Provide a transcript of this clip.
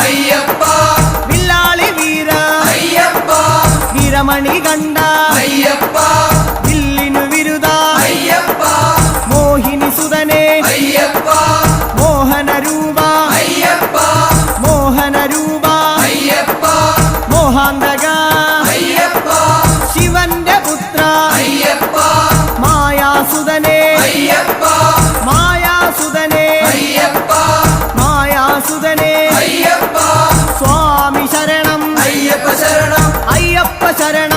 അയ്യപ്പ വില്ലാളി വീര അയ്യപ്പ വീരമണി കണ്ട അയ്യപ്പ വില്ലിനു വിരുദ അയ്യപ്പ മോഹിനി സുതനെ അയ്യപ്പ മോഹന രൂപ അയ്യപ്പ മോഹന രൂപ അയ്യപ്പ മോഹാന്തക അയ്യപ്പ ശിവന്റെ പുത്ര അയ്യപ്പ മായാസുതനെ അയ്യപ്പ മായാസുതനെ അയ്യപ്പ മായാസുതനെ അയ്യപ്പ സ്വാമി ശരണം അയ്യപ്പ ശരണം അയ്യപ്പ ശരണം